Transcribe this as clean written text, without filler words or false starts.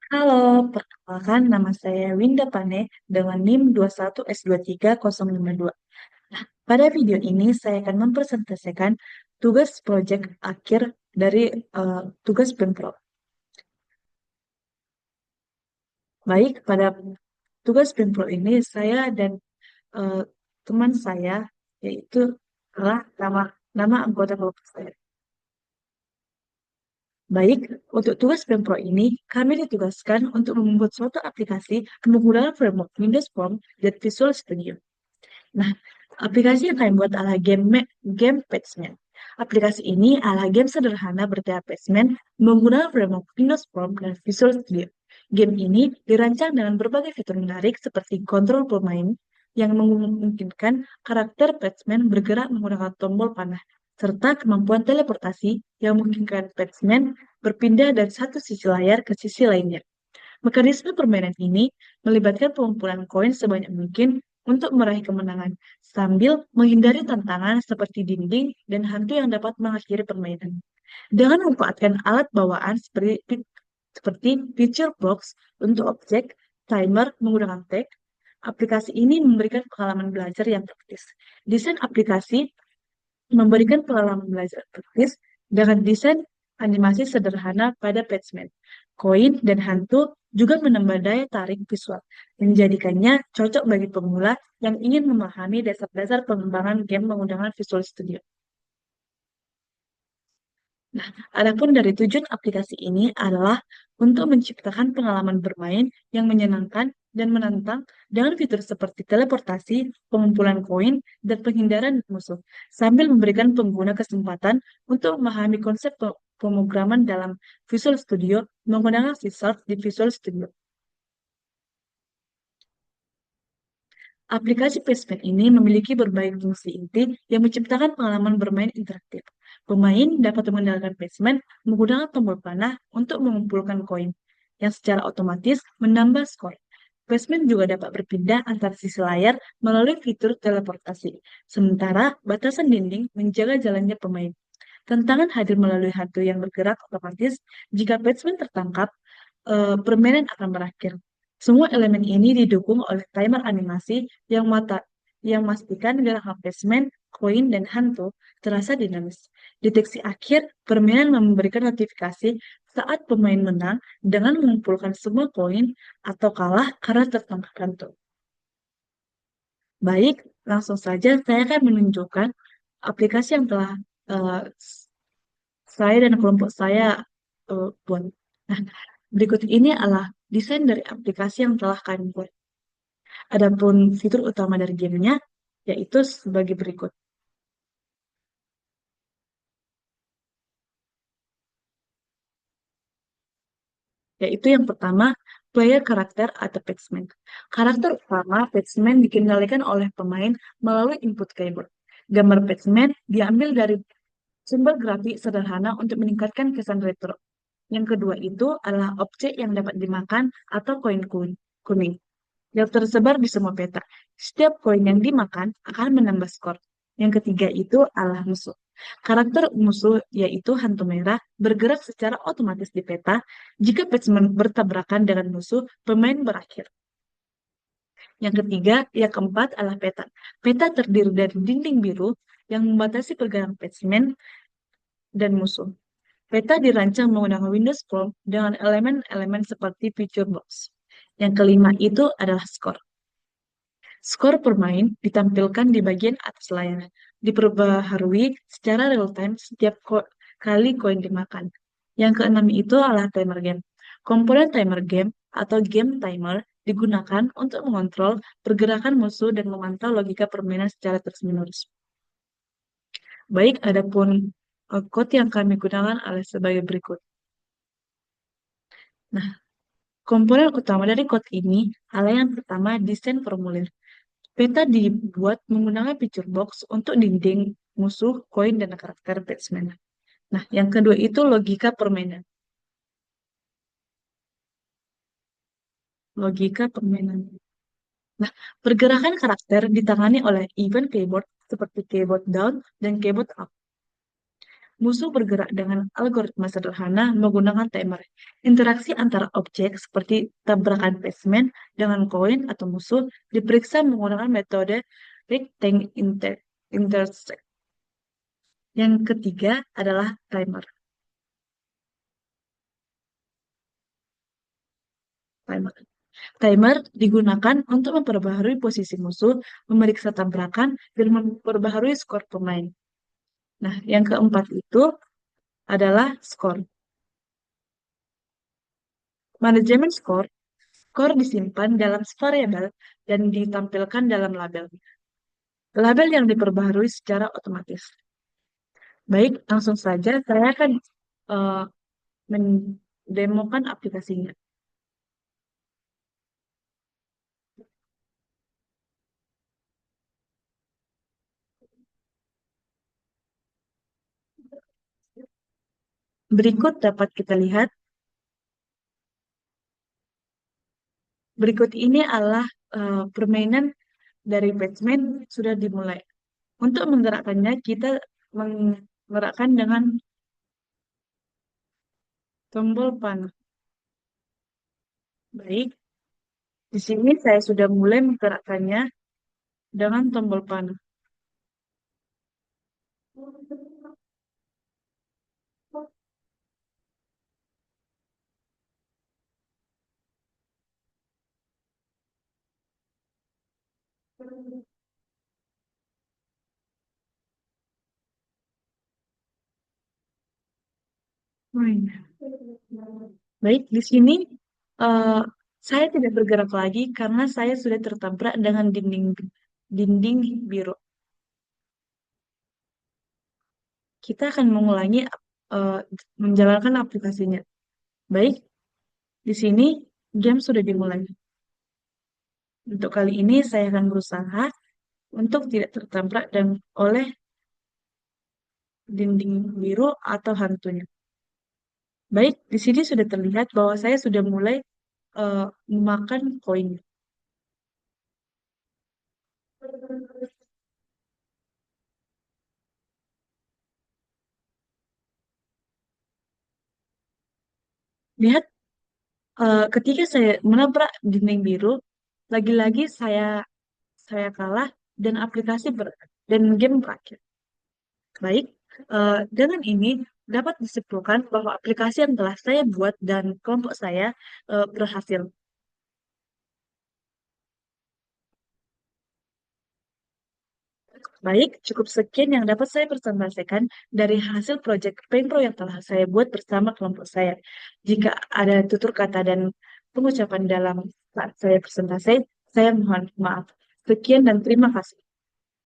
Halo, perkenalkan nama saya Winda Pane dengan NIM 21S23052. Nah, pada video ini saya akan mempresentasikan tugas proyek akhir dari tugas Pemprov. Baik, pada tugas Pemprov ini saya dan eh, teman saya, yaitu adalah nama anggota kelompok saya. Baik, untuk tugas Pemprov ini, kami ditugaskan untuk membuat suatu aplikasi menggunakan framework Windows Form dan Visual Studio. Nah, aplikasi yang kami buat adalah game Patchman. Aplikasi ini adalah game sederhana bertema Patchman menggunakan framework Windows Form dan Visual Studio. Game ini dirancang dengan berbagai fitur menarik seperti kontrol pemain yang memungkinkan karakter Patchman bergerak menggunakan tombol panah, serta kemampuan teleportasi yang memungkinkan Patchman berpindah dari satu sisi layar ke sisi lainnya. Mekanisme permainan ini melibatkan pengumpulan koin sebanyak mungkin untuk meraih kemenangan, sambil menghindari tantangan seperti dinding dan hantu yang dapat mengakhiri permainan. Dengan memanfaatkan alat bawaan seperti picture box untuk objek, timer menggunakan tag, aplikasi ini memberikan pengalaman belajar yang praktis. Desain aplikasi memberikan pengalaman belajar praktis dengan desain animasi sederhana pada Patchman. Koin dan hantu juga menambah daya tarik visual, menjadikannya cocok bagi pemula yang ingin memahami dasar-dasar pengembangan game menggunakan Visual Studio. Nah, adapun dari tujuan aplikasi ini adalah untuk menciptakan pengalaman bermain yang menyenangkan dan menantang dengan fitur seperti teleportasi, pengumpulan koin, dan penghindaran musuh, sambil memberikan pengguna kesempatan untuk memahami konsep pemrograman dalam Visual Studio menggunakan Visual di Visual Studio. Aplikasi Placement ini memiliki berbagai fungsi inti yang menciptakan pengalaman bermain interaktif. Pemain dapat mengendalikan placement menggunakan tombol panah untuk mengumpulkan koin, yang secara otomatis menambah skor. Placement juga dapat berpindah antar sisi layar melalui fitur teleportasi, sementara batasan dinding menjaga jalannya pemain. Tantangan hadir melalui hantu yang bergerak otomatis. Jika placement tertangkap, permainan akan berakhir. Semua elemen ini didukung oleh timer animasi yang memastikan gerakan placement, koin, dan hantu terasa dinamis. Deteksi akhir, permainan memberikan notifikasi saat pemain menang dengan mengumpulkan semua koin atau kalah karena tertangkap hantu. Baik, langsung saja saya akan menunjukkan aplikasi yang telah eh, saya dan kelompok saya buat. Nah, berikut ini adalah desain dari aplikasi yang telah kami buat. Adapun fitur utama dari gamenya yaitu sebagai berikut. Yaitu yang pertama, player karakter atau patchman. Karakter utama patchman dikendalikan oleh pemain melalui input keyboard. Gambar patchman diambil dari sumber grafik sederhana untuk meningkatkan kesan retro. Yang kedua itu adalah objek yang dapat dimakan atau koin kuning yang tersebar di semua peta. Setiap koin yang dimakan akan menambah skor. Yang ketiga itu adalah musuh. Karakter musuh yaitu hantu merah bergerak secara otomatis di peta. Jika patchman bertabrakan dengan musuh, pemain berakhir. Yang ketiga, yang keempat adalah peta. Peta terdiri dari dinding biru yang membatasi pergerakan patchman dan musuh. Peta dirancang menggunakan Windows Form dengan elemen-elemen seperti picture box. Yang kelima itu adalah skor. Skor permain ditampilkan di bagian atas layar, diperbaharui secara real-time setiap kali koin dimakan. Yang keenam itu adalah timer game. Komponen timer game atau game timer digunakan untuk mengontrol pergerakan musuh dan memantau logika permainan secara terus-menerus. Baik, adapun code yang kami gunakan adalah sebagai berikut. Nah, komponen utama dari code ini adalah yang pertama desain formulir. Peta dibuat menggunakan picture box untuk dinding, musuh, koin, dan karakter batsman. Nah, yang kedua itu logika permainan. Logika permainan. Nah, pergerakan karakter ditangani oleh event keyboard seperti keyboard down dan keyboard up. Musuh bergerak dengan algoritma sederhana menggunakan timer. Interaksi antara objek seperti tabrakan basement dengan koin atau musuh diperiksa menggunakan metode rectangle intersect. Yang ketiga adalah timer. Timer. Timer digunakan untuk memperbaharui posisi musuh, memeriksa tabrakan, dan memperbaharui skor pemain. Nah, yang keempat itu adalah skor. Manajemen skor, skor disimpan dalam variabel dan ditampilkan dalam label. Label yang diperbaharui secara otomatis. Baik, langsung saja saya akan eh, mendemokan aplikasinya. Berikut dapat kita lihat, berikut ini adalah permainan dari batsman sudah dimulai. Untuk menggerakkannya, kita menggerakkan dengan tombol panah. Baik, di sini saya sudah mulai menggerakkannya dengan tombol panah. Baik, di sini eh, saya tidak bergerak lagi karena saya sudah tertabrak dengan dinding biru. Kita akan mengulangi eh, menjalankan aplikasinya. Baik, di sini game sudah dimulai. Untuk kali ini saya akan berusaha untuk tidak tertabrak dan oleh dinding biru atau hantunya. Baik, di sini sudah terlihat bahwa saya sudah mulai memakan koin. Lihat, ketika saya menabrak dinding biru, lagi-lagi saya kalah dan dan game berakhir. Baik, dengan ini dapat disimpulkan bahwa aplikasi yang telah saya buat dan kelompok saya berhasil. Baik, cukup sekian yang dapat saya presentasikan dari hasil proyek Paintpro yang telah saya buat bersama kelompok saya. Jika ada tutur kata dan pengucapan dalam saat saya presentasi, saya mohon maaf. Sekian dan terima kasih.